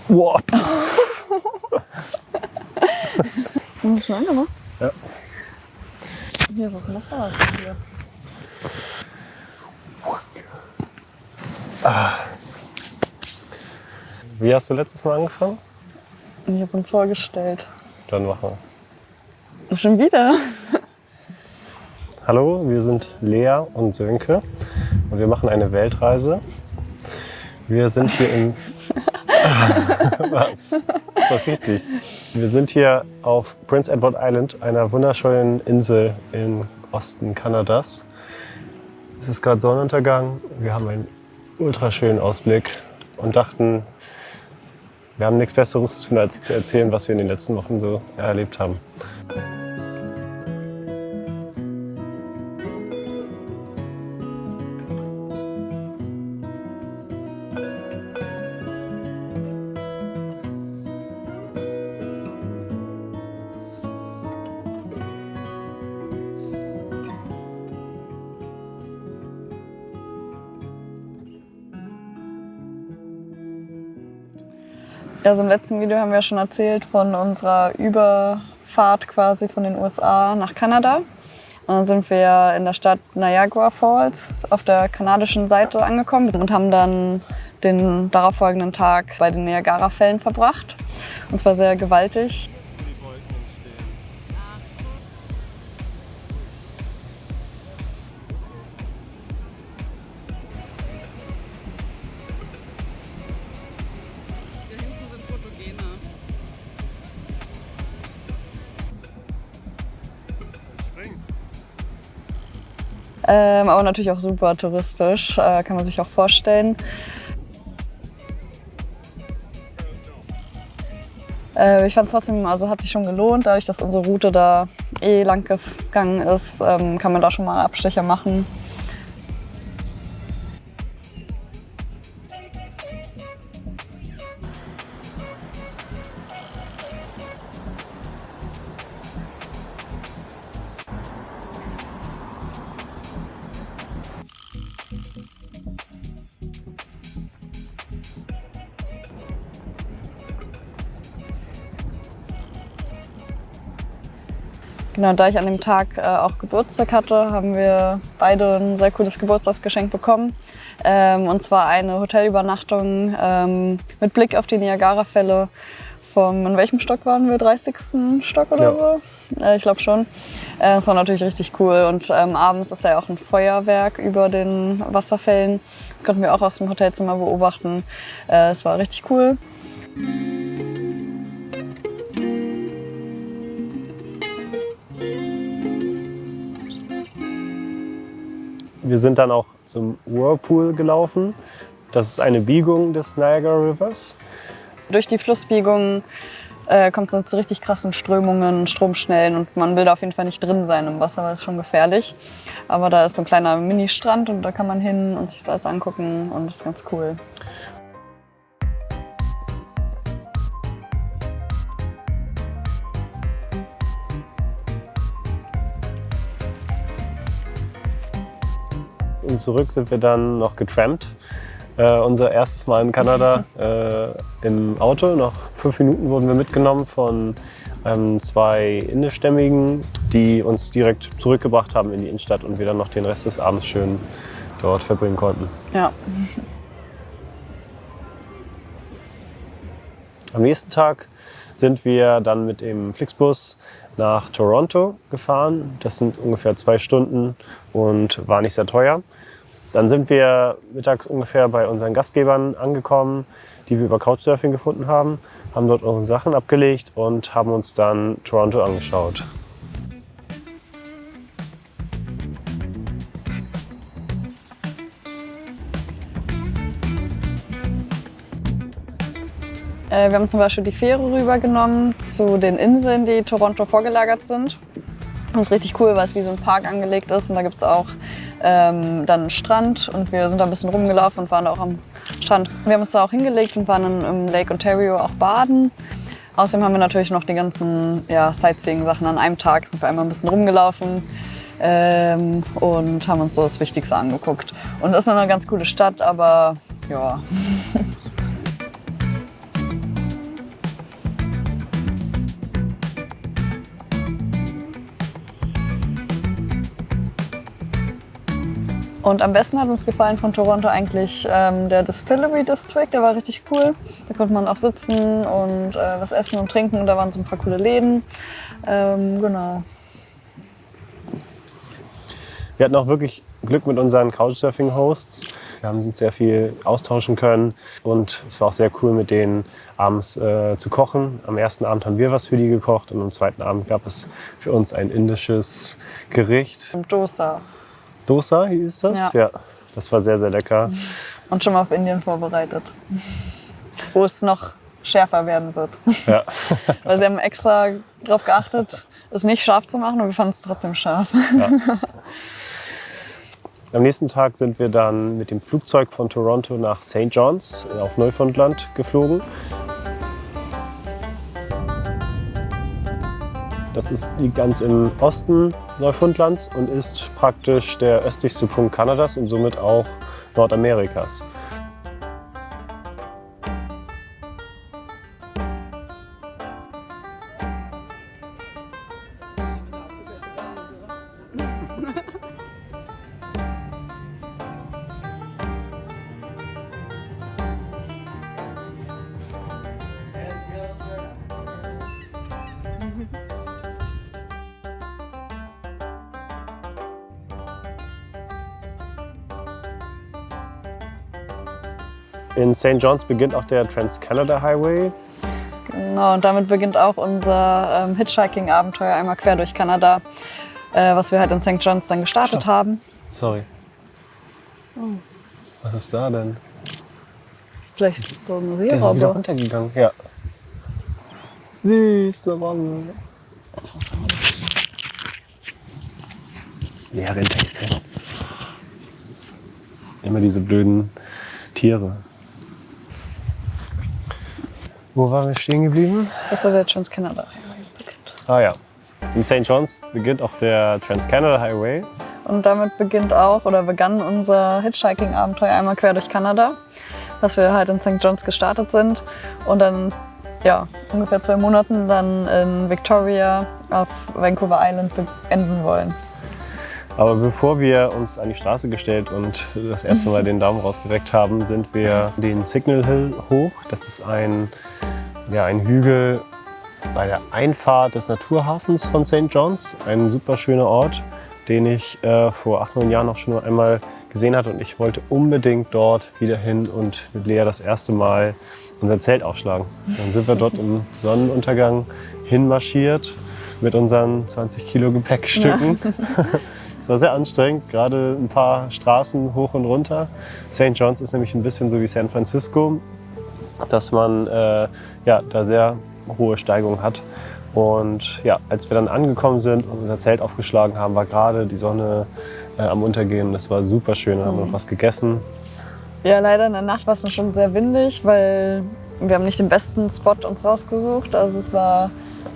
Wow. Das ist schon angemacht. Ja. Hier ist das Messer, was ist hier? Wie hast du letztes Mal angefangen? Ich habe uns vorgestellt. Dann machen wir. Schon wieder? Hallo, wir sind Lea und Sönke und wir machen eine Weltreise. Wir sind hier in... Was? Ist doch richtig. Wir sind hier auf Prince Edward Island, einer wunderschönen Insel im Osten Kanadas. Es ist gerade Sonnenuntergang. Wir haben einen ultraschönen Ausblick und dachten, wir haben nichts Besseres zu tun, als zu erzählen, was wir in den letzten Wochen so erlebt haben. Also im letzten Video haben wir schon erzählt von unserer Überfahrt quasi von den USA nach Kanada. Und dann sind wir in der Stadt Niagara Falls auf der kanadischen Seite angekommen und haben dann den darauffolgenden Tag bei den Niagara-Fällen verbracht. Und zwar sehr gewaltig. Aber natürlich auch super touristisch, kann man sich auch vorstellen. Ich fand es trotzdem, also hat sich schon gelohnt, dadurch, dass unsere Route da lang gegangen ist, kann man da schon mal Abstecher machen. Genau, da ich an dem Tag auch Geburtstag hatte, haben wir beide ein sehr cooles Geburtstagsgeschenk bekommen. Und zwar eine Hotelübernachtung mit Blick auf die Niagara-Fälle in welchem Stock waren wir? 30. Stock oder so? Ich glaube schon. Das war natürlich richtig cool. Und abends ist da ja auch ein Feuerwerk über den Wasserfällen. Das konnten wir auch aus dem Hotelzimmer beobachten. Es war richtig cool. Wir sind dann auch zum Whirlpool gelaufen. Das ist eine Biegung des Niagara Rivers. Durch die Flussbiegung kommt es zu richtig krassen Strömungen, Stromschnellen und man will da auf jeden Fall nicht drin sein im Wasser, weil es schon gefährlich. Aber da ist so ein kleiner Mini-Strand und da kann man hin und sich das alles angucken und das ist ganz cool. Und zurück sind wir dann noch getrampt. Unser erstes Mal in Kanada im Auto. Nach 5 Minuten wurden wir mitgenommen von 2 Indischstämmigen, die uns direkt zurückgebracht haben in die Innenstadt und wir dann noch den Rest des Abends schön dort verbringen konnten. Ja. Am nächsten Tag sind wir dann mit dem Flixbus nach Toronto gefahren. Das sind ungefähr 2 Stunden und war nicht sehr teuer. Dann sind wir mittags ungefähr bei unseren Gastgebern angekommen, die wir über Couchsurfing gefunden haben, haben dort unsere Sachen abgelegt und haben uns dann Toronto angeschaut. Wir haben zum Beispiel die Fähre rübergenommen zu den Inseln, die Toronto vorgelagert sind. Das ist richtig cool, weil es wie so ein Park angelegt ist und da gibt es auch dann einen Strand und wir sind da ein bisschen rumgelaufen und waren da auch am Strand. Wir haben uns da auch hingelegt und waren dann im Lake Ontario auch baden. Außerdem haben wir natürlich noch die ganzen Sightseeing-Sachen. An einem Tag sind wir einmal ein bisschen rumgelaufen und haben uns so das Wichtigste angeguckt. Und es ist eine ganz coole Stadt, aber ja. Und am besten hat uns gefallen von Toronto eigentlich der Distillery District, der war richtig cool. Da konnte man auch sitzen und was essen und trinken und da waren so ein paar coole Läden. Genau. Wir hatten auch wirklich Glück mit unseren Couchsurfing-Hosts. Wir haben uns sehr viel austauschen können und es war auch sehr cool, mit denen abends zu kochen. Am ersten Abend haben wir was für die gekocht und am zweiten Abend gab es für uns ein indisches Gericht. Dosa. Dosa hieß das? Ja. Das war sehr, sehr lecker. Und schon mal auf Indien vorbereitet. Wo es noch schärfer werden wird. Ja. Weil sie haben extra darauf geachtet, es nicht scharf zu machen und wir fanden es trotzdem scharf. Ja. Am nächsten Tag sind wir dann mit dem Flugzeug von Toronto nach St. John's auf Neufundland geflogen. Liegt ganz im Osten Neufundlands und ist praktisch der östlichste Punkt Kanadas und somit auch Nordamerikas. In St. John's beginnt auch der Trans-Canada Highway. Genau, und damit beginnt auch unser Hitchhiking-Abenteuer einmal quer durch Kanada, was wir halt in St. John's dann gestartet haben. Sorry. Was ist da denn? Vielleicht so eine Der ist wieder Seerobbe. runtergegangen. Ja. Süß, eine Robbe. Ja, rennt er jetzt hin. Immer diese blöden Tiere. Wo waren wir stehen geblieben? Das ist der Trans-Canada Highway beginnt. Ah ja. In St. John's beginnt auch der Trans-Canada Highway. Und damit begann unser Hitchhiking-Abenteuer einmal quer durch Kanada, was wir halt in St. John's gestartet sind und dann ungefähr 2 Monaten dann in Victoria auf Vancouver Island beenden wollen. Aber bevor wir uns an die Straße gestellt und das erste Mal den Daumen rausgereckt haben, sind wir den Signal Hill hoch. Das ist ein Hügel bei der Einfahrt des Naturhafens von St. John's. Ein super schöner Ort, den ich vor 8, 9 Jahren auch schon einmal gesehen hatte. Und ich wollte unbedingt dort wieder hin und mit Lea das erste Mal unser Zelt aufschlagen. Dann sind wir dort im Sonnenuntergang hinmarschiert mit unseren 20 Kilo Gepäckstücken. Ja. Es war sehr anstrengend, gerade ein paar Straßen hoch und runter. St. John's ist nämlich ein bisschen so wie San Francisco, dass man da sehr hohe Steigungen hat. Und ja, als wir dann angekommen sind und unser Zelt aufgeschlagen haben, war gerade die Sonne am Untergehen. Das war super schön, da haben wir noch was gegessen. Ja, leider in der Nacht war es schon sehr windig, weil wir haben nicht den besten Spot uns rausgesucht. Also es war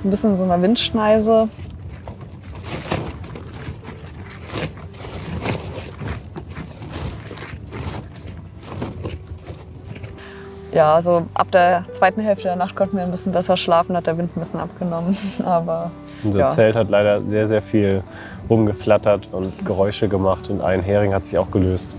ein bisschen so eine Windschneise. Ja, also ab der zweiten Hälfte der Nacht konnten wir ein bisschen besser schlafen, hat der Wind ein bisschen abgenommen. Aber unser Zelt hat leider sehr, sehr viel rumgeflattert und Geräusche gemacht und ein Hering hat sich auch gelöst.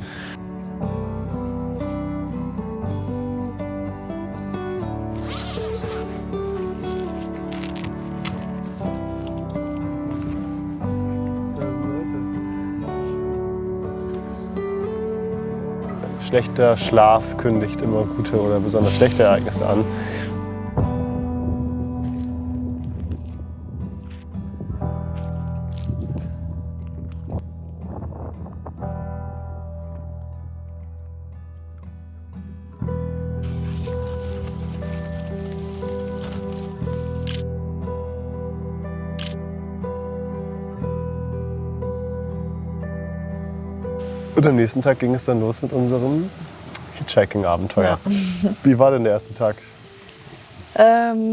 Schlechter Schlaf kündigt immer gute oder besonders schlechte Ereignisse an. Und am nächsten Tag ging es dann los mit unserem Hitchhiking-Abenteuer. Ja. Wie war denn der erste Tag?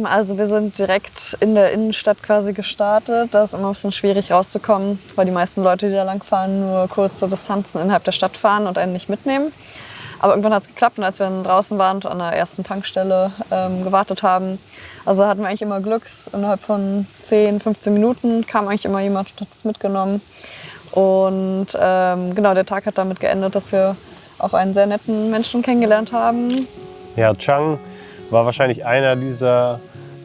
Also wir sind direkt in der Innenstadt quasi gestartet. Da ist immer ein bisschen schwierig rauszukommen, weil die meisten Leute, die da lang fahren, nur kurze Distanzen innerhalb der Stadt fahren und einen nicht mitnehmen. Aber irgendwann hat es geklappt und als wir dann draußen waren und an der ersten Tankstelle gewartet haben, also hatten wir eigentlich immer Glück. Innerhalb von 10, 15 Minuten kam eigentlich immer jemand und hat es mitgenommen. Und genau, der Tag hat damit geendet, dass wir auch einen sehr netten Menschen kennengelernt haben. Ja, Chang war wahrscheinlich einer dieser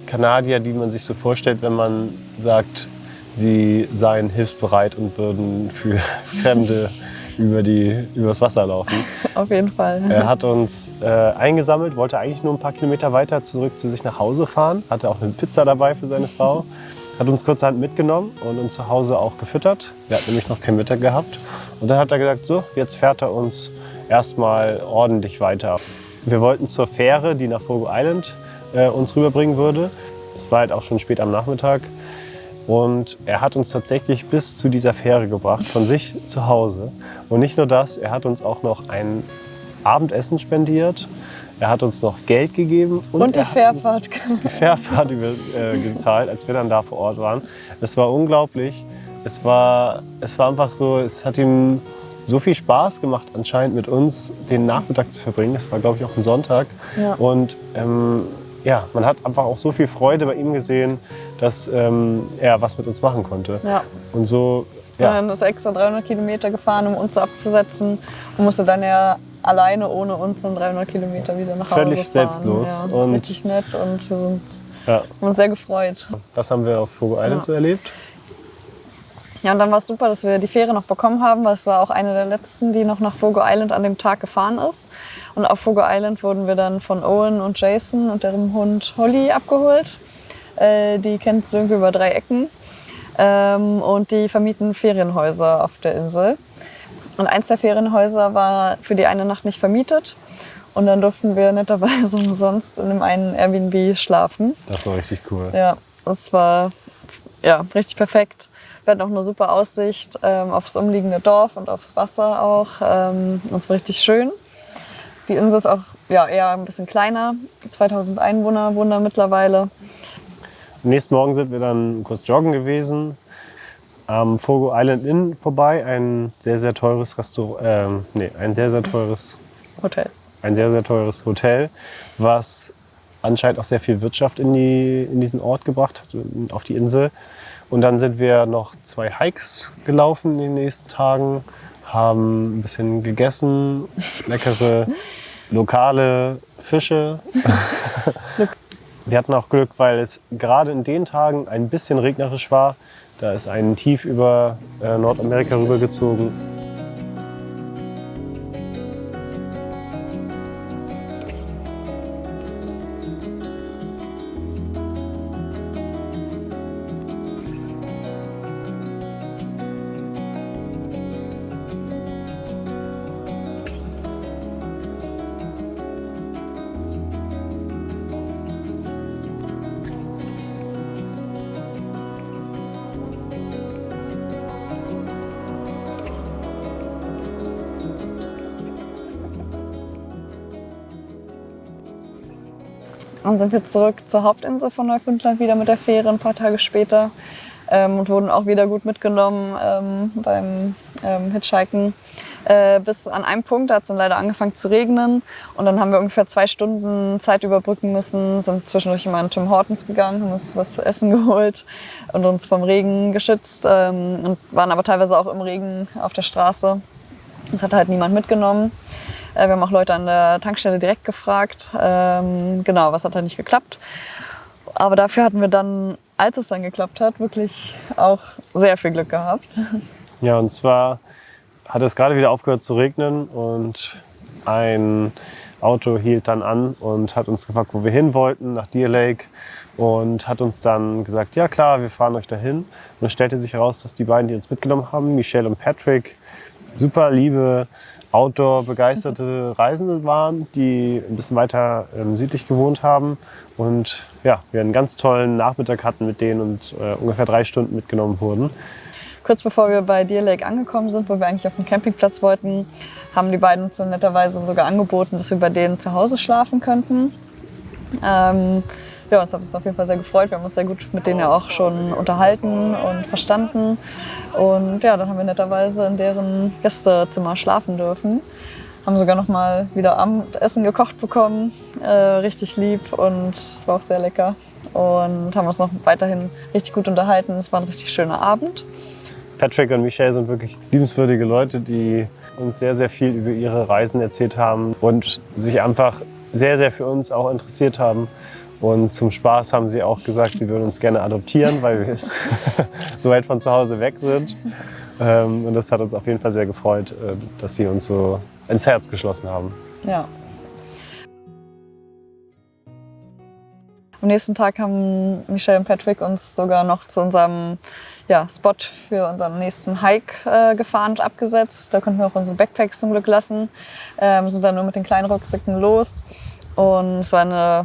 Kanadier, die man sich so vorstellt, wenn man sagt, sie seien hilfsbereit und würden für Fremde übers Wasser laufen. Auf jeden Fall. Er hat uns eingesammelt, wollte eigentlich nur ein paar Kilometer weiter zurück zu sich nach Hause fahren, hatte auch eine Pizza dabei für seine Frau, hat uns kurzerhand mitgenommen und uns zu Hause auch gefüttert. Wir hatten nämlich noch kein Mittag gehabt. Und dann hat er gesagt, so, jetzt fährt er uns erstmal ordentlich weiter. Wir wollten zur Fähre, die nach Fogo Island uns rüberbringen würde. Es war halt auch schon spät am Nachmittag. Und er hat uns tatsächlich bis zu dieser Fähre gebracht, von sich zu Hause. Und nicht nur das, er hat uns auch noch ein Abendessen spendiert. Er hat uns noch Geld gegeben. Und die Fährfahrt. Die Fährfahrt gezahlt, als wir dann da vor Ort waren. Es war unglaublich. Es war einfach so, es hat ihm so viel Spaß gemacht, anscheinend mit uns den Nachmittag zu verbringen. Das war, glaube ich, auch ein Sonntag. Ja. Und ja, man hat einfach auch so viel Freude bei ihm gesehen, dass er was mit uns machen konnte. Ja. Und so, Ja. ja. Dann ist er extra 300 Kilometer gefahren, um uns abzusetzen. Und musste dann ja alleine ohne uns dann 300 Kilometer wieder nach Hause Völlig fahren. selbstlos. Ja, Und richtig nett und wir haben Ja. uns sehr gefreut. Was haben wir auf Fogo Island so erlebt? Ja, und dann war es super, dass wir die Fähre noch bekommen haben, weil es war auch eine der letzten, die noch nach Fogo Island an dem Tag gefahren ist. Und auf Fogo Island wurden wir dann von Owen und Jason und deren Hund Holly abgeholt. Die kennt sie irgendwie über 3 Ecken. Und die vermieten Ferienhäuser auf der Insel. Und eins der Ferienhäuser war für die eine Nacht nicht vermietet. Und dann durften wir netterweise umsonst in einem einen Airbnb schlafen. Das war richtig cool. Ja, das war ja, richtig perfekt. Wir hatten auch eine super Aussicht aufs umliegende Dorf und aufs Wasser auch. Und es war richtig schön. Die Insel ist auch ja, eher ein bisschen kleiner. 2000 Einwohner wohnen da mittlerweile. Am nächsten Morgen sind wir dann kurz joggen gewesen. Am Fogo Island Inn vorbei. Ein sehr, sehr teures ein sehr, sehr teures Hotel. Ein sehr, sehr teures Hotel, was anscheinend auch sehr viel Wirtschaft in diesen Ort gebracht hat, auf die Insel. Und dann sind wir noch 2 Hikes gelaufen in den nächsten Tagen, haben ein bisschen gegessen, leckere lokale Fische. Wir hatten auch Glück, weil es gerade in den Tagen ein bisschen regnerisch war. Da ist ein Tief über Nordamerika rübergezogen. Dann sind wir zurück zur Hauptinsel von Neufundland wieder mit der Fähre ein paar Tage später und wurden auch wieder gut mitgenommen beim Hitchhiken. Bis an einem Punkt, da hat es dann leider angefangen zu regnen und dann haben wir ungefähr 2 Stunden Zeit überbrücken müssen, sind zwischendurch immer in Tim Hortons gegangen, haben uns was zu essen geholt und uns vom Regen geschützt und waren aber teilweise auch im Regen auf der Straße. Uns hat halt niemand mitgenommen. Wir haben auch Leute an der Tankstelle direkt gefragt. Genau, was hat da nicht geklappt. Aber dafür hatten wir dann, als es dann geklappt hat, wirklich auch sehr viel Glück gehabt. Ja, und zwar hat es gerade wieder aufgehört zu regnen und ein Auto hielt dann an und hat uns gefragt, wo wir hin wollten, nach Deer Lake. Und hat uns dann gesagt, ja klar, wir fahren euch dahin. Und es stellte sich heraus, dass die beiden, die uns mitgenommen haben, Michelle und Patrick, super liebe, Outdoor-begeisterte Reisende waren, die ein bisschen weiter südlich gewohnt haben. Und ja, wir einen ganz tollen Nachmittag hatten mit denen und ungefähr 3 Stunden mitgenommen wurden. Kurz bevor wir bei Deer Lake angekommen sind, wo wir eigentlich auf dem Campingplatz wollten, haben die beiden uns dann netterweise sogar angeboten, dass wir bei denen zu Hause schlafen könnten. Ja, uns hat es auf jeden Fall sehr gefreut. Wir haben uns sehr gut mit denen ja auch schon unterhalten und verstanden. Und ja, dann haben wir netterweise in deren Gästezimmer schlafen dürfen. Haben sogar noch mal wieder Abendessen gekocht bekommen. Richtig lieb und es war auch sehr lecker. Und haben uns noch weiterhin richtig gut unterhalten. Es war ein richtig schöner Abend. Patrick und Michelle sind wirklich liebenswürdige Leute, die uns sehr, sehr viel über ihre Reisen erzählt haben und sich einfach sehr, sehr für uns auch interessiert haben. Und zum Spaß haben sie auch gesagt, sie würden uns gerne adoptieren, weil wir so weit von zu Hause weg sind. Und das hat uns auf jeden Fall sehr gefreut, dass die uns so ins Herz geschlossen haben. Ja. Am nächsten Tag haben Michelle und Patrick uns sogar noch zu unserem Spot für unseren nächsten Hike gefahren und abgesetzt. Da konnten wir auch unsere Backpacks zum Glück lassen. Sind dann nur mit den kleinen Rucksäcken los. Und es war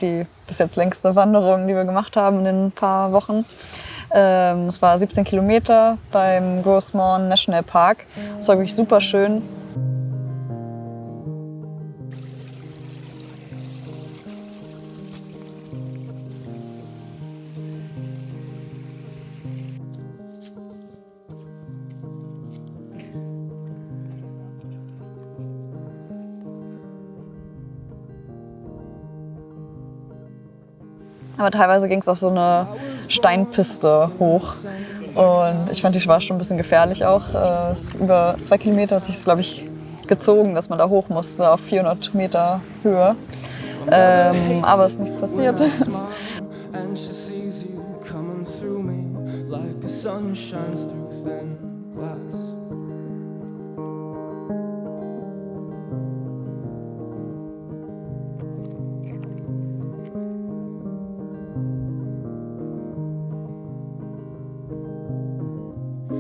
die bis jetzt längste Wanderung, die wir gemacht haben in den paar Wochen. Es war 17 Kilometer beim Rosemont National Park. Es war wirklich super schön. Aber teilweise ging es auf so eine Steinpiste hoch. Und ich fand, die war schon ein bisschen gefährlich auch. Über 2 Kilometer hat sich es, glaube ich, gezogen, dass man da hoch musste auf 400 Meter Höhe. Aber es ist nichts passiert.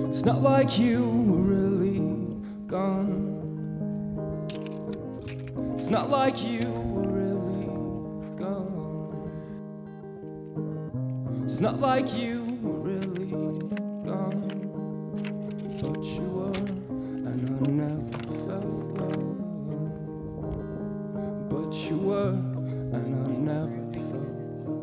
It's not like you were really gone. It's not like you were really gone. It's not like you were really gone. But you were, and I never felt love. But you were, and I never felt love.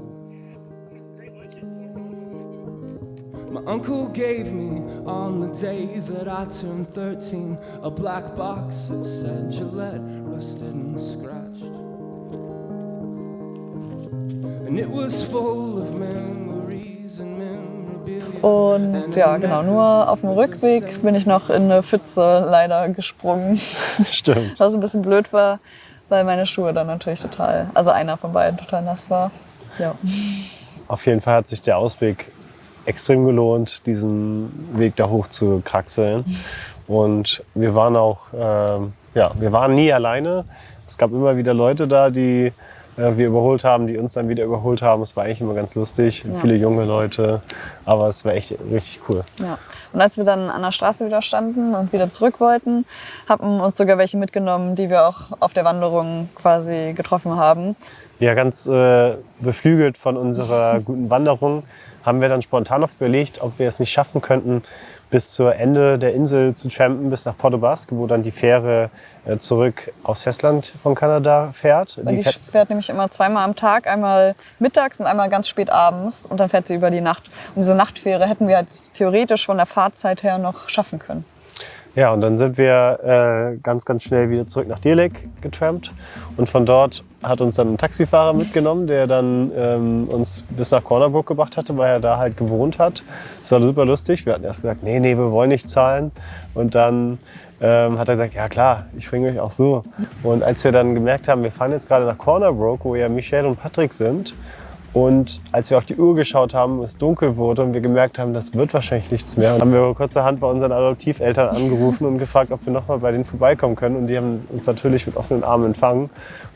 My uncle gave me on the day that I turned 13 a black box that said Gillette, rusted and scratched. And it was full of memories and memorabilia. Und ja, genau, nur auf dem Rückweg bin ich noch in eine Pfütze leider gesprungen. Stimmt. Was ein bisschen blöd war, weil meine Schuhe dann natürlich also einer von beiden total nass war. Ja. Auf jeden Fall hat sich der Ausweg extrem gelohnt, diesen Weg da hoch zu kraxeln. Und wir waren auch, wir waren nie alleine. Es gab immer wieder Leute da, die wir überholt haben, die uns dann wieder überholt haben. Es war eigentlich immer ganz lustig, viele junge Leute, aber es war echt richtig cool. Ja. Und als wir dann an der Straße wieder standen und wieder zurück wollten, haben uns sogar welche mitgenommen, die wir auch auf der Wanderung quasi getroffen haben. Ja, ganz beflügelt von unserer guten Wanderung haben wir dann spontan noch überlegt, ob wir es nicht schaffen könnten, bis zur Ende der Insel zu trampen, bis nach Port aux Basques, wo dann die Fähre zurück aufs Festland von Kanada fährt. Die fährt nämlich immer zweimal am Tag, einmal mittags und einmal ganz spät abends. Und dann fährt sie über die Nacht. Und diese Nachtfähre hätten wir halt theoretisch von der Fahrzeit her noch schaffen können. Ja, und dann sind wir ganz, ganz schnell wieder zurück nach Dirlek getrampt. Und von dort hat uns dann ein Taxifahrer mitgenommen, der dann uns bis nach Corner Brook gebracht hatte, weil er da halt gewohnt hat. Das war super lustig. Wir hatten erst gesagt, nee, wir wollen nicht zahlen. Und dann hat er gesagt, ja klar, ich bringe euch auch so. Und als wir dann gemerkt haben, wir fahren jetzt gerade nach Corner Brook, wo ja Michelle und Patrick sind, und als wir auf die Uhr geschaut haben, es dunkel wurde und wir gemerkt haben, das wird wahrscheinlich nichts mehr, haben wir kurzerhand bei unseren Adoptiveltern angerufen und gefragt, ob wir noch mal bei denen vorbeikommen können. Und die haben uns natürlich mit offenen Armen empfangen.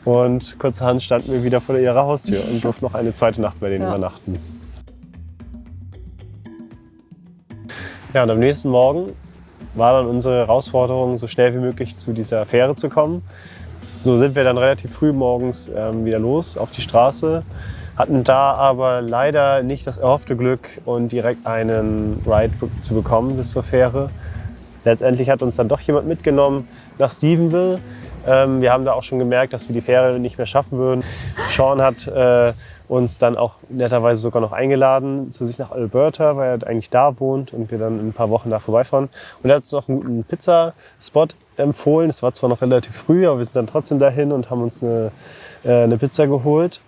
Und kurzerhand standen wir wieder vor ihrer Haustür und durften noch eine zweite Nacht bei denen übernachten. Ja, und am nächsten Morgen war dann unsere Herausforderung, so schnell wie möglich zu dieser Fähre zu kommen. So sind wir dann relativ früh morgens wieder los auf die Straße. Hatten da aber leider nicht das erhoffte Glück, und direkt einen Ride zu bekommen bis zur Fähre. Letztendlich hat uns dann doch jemand mitgenommen nach Stephenville. Wir haben da auch schon gemerkt, dass wir die Fähre nicht mehr schaffen würden. Sean hat uns dann auch netterweise sogar noch eingeladen zu sich nach Alberta, weil er eigentlich da wohnt und wir dann in ein paar Wochen da vorbeifahren. Und er hat uns noch einen guten Pizzaspot empfohlen. Es war zwar noch relativ früh, aber wir sind dann trotzdem dahin und haben uns eine Pizza geholt.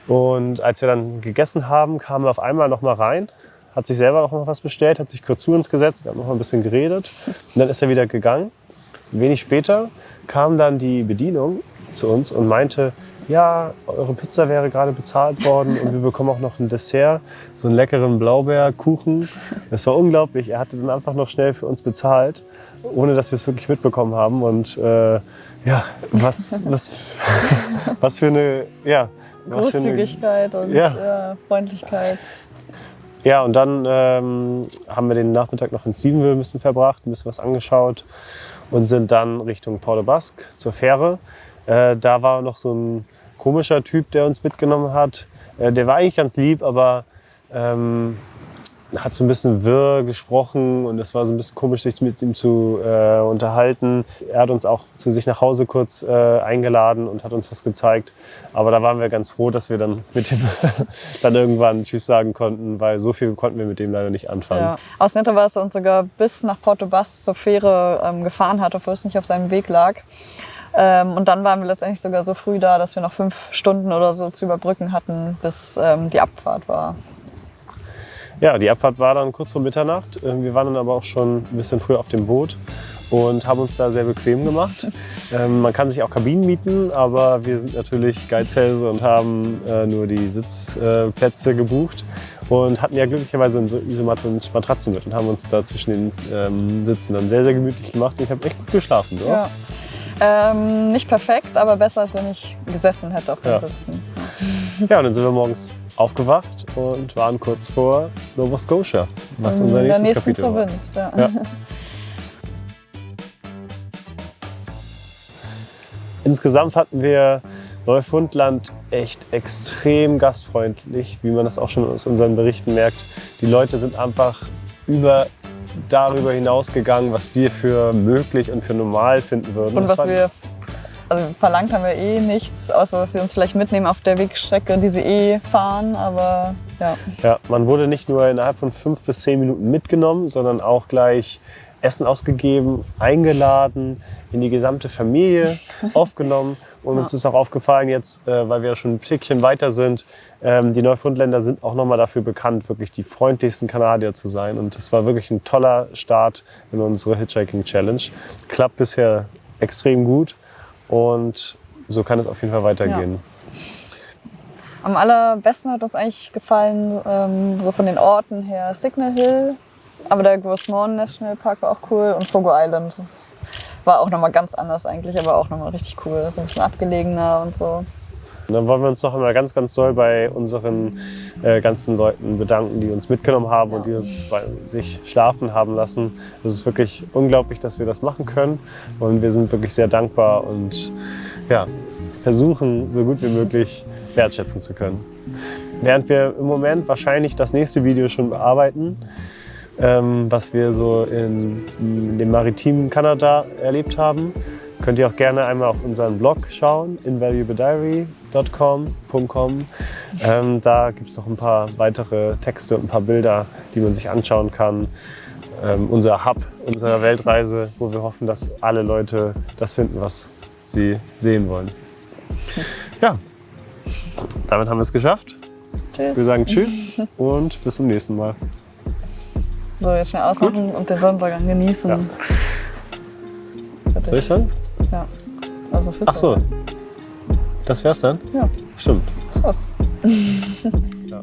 Und als wir dann gegessen haben, kamen wir auf einmal noch mal rein hat sich selber auch noch was bestellt, hat sich kurz zu uns gesetzt, wir haben noch mal ein bisschen geredet und dann ist er wieder gegangen. Wenig später kam dann die Bedienung zu uns und meinte, ja, eure Pizza wäre gerade bezahlt worden und wir bekommen auch noch ein Dessert, so einen leckeren Blaubeerkuchen. Das war unglaublich. Er hatte dann einfach noch schnell für uns bezahlt, ohne dass wir es wirklich mitbekommen haben. Und ja, was für eine... Ja, Großzügigkeit und Freundlichkeit. Ja, und dann haben wir den Nachmittag noch in Stephenville ein bisschen verbracht, ein bisschen was angeschaut und sind dann Richtung Port-au-Basque zur Fähre. Da war noch so ein komischer Typ, der uns mitgenommen hat. Der war eigentlich ganz lieb, aber hat so ein bisschen wirr gesprochen und es war so ein bisschen komisch, sich mit ihm zu unterhalten. Er hat uns auch zu sich nach Hause kurz eingeladen und hat uns was gezeigt. Aber da waren wir ganz froh, dass wir dann mit dem dann irgendwann Tschüss sagen konnten, weil so viel konnten wir mit dem leider nicht anfangen. Ja. Aus Netter war es uns sogar bis nach Port-au-Basque zur Fähre gefahren hat, obwohl es nicht auf seinem Weg lag. Und dann waren wir letztendlich sogar so früh da, dass wir noch 5 Stunden oder so zu überbrücken hatten, bis die Abfahrt war. Ja, die Abfahrt war dann kurz vor Mitternacht. Wir waren dann aber auch schon ein bisschen früher auf dem Boot und haben uns da sehr bequem gemacht. Man kann sich auch Kabinen mieten, aber wir sind natürlich Geizhälse und haben nur die Sitzplätze gebucht und hatten ja glücklicherweise unsere Isomatte und Matratze mit und haben uns da zwischen den Sitzen dann sehr, sehr gemütlich gemacht. Und ich habe echt gut geschlafen. So. Ja. Nicht perfekt, aber besser, als wenn ich gesessen hätte auf den Sitzen. Ja, und dann sind wir morgens aufgewacht und waren kurz vor Nova Scotia, was unser nächstes Kapitel Provinz, war. Ja. Insgesamt hatten wir Neufundland echt extrem gastfreundlich, wie man das auch schon aus unseren Berichten merkt. Die Leute sind einfach darüber hinausgegangen, was wir für möglich und für normal finden würden. Und was wir verlangt haben wir nichts, außer dass sie uns vielleicht mitnehmen auf der Wegstrecke, die sie fahren, aber ja. Ja, man wurde nicht nur innerhalb von 5 bis 10 Minuten mitgenommen, sondern auch gleich Essen ausgegeben, eingeladen, in die gesamte Familie aufgenommen. Und uns ist auch aufgefallen jetzt, weil wir schon ein Stückchen weiter sind, die Neufundländer sind auch nochmal dafür bekannt, wirklich die freundlichsten Kanadier zu sein. Und das war wirklich ein toller Start in unsere Hitchhiking Challenge. Klappt bisher extrem gut und so kann es auf jeden Fall weitergehen. Ja. Am allerbesten hat uns eigentlich gefallen, so von den Orten her, Signal Hill, aber der Gros Morne National Park war auch cool und Fogo Island. Das war auch nochmal ganz anders eigentlich, aber auch nochmal richtig cool. So ein bisschen abgelegener und so. Und dann wollen wir uns noch einmal ganz, ganz doll bei unseren ganzen Leuten bedanken, die uns mitgenommen haben und die uns bei sich schlafen haben lassen. Es ist wirklich unglaublich, dass wir das machen können und wir sind wirklich sehr dankbar und ja, versuchen so gut wie möglich wertschätzen zu können. Während wir im Moment wahrscheinlich das nächste Video schon bearbeiten, was wir so in dem maritimen Kanada erlebt haben, könnt ihr auch gerne einmal auf unseren Blog schauen, invaluablediary.com. Da gibt es noch ein paar weitere Texte und ein paar Bilder, die man sich anschauen kann. Unser Hub unserer Weltreise, wo wir hoffen, dass alle Leute das finden, was sie sehen wollen. Ja, damit haben wir es geschafft. Tschüss. Wir sagen Tschüss und bis zum nächsten Mal. So, jetzt schnell ausmachen und den Sonnenuntergang genießen. Ja. Soll ich sagen? Ja. Also, was willst du? Ach so, das wär's dann? Ja. Stimmt. Das war's. Ja.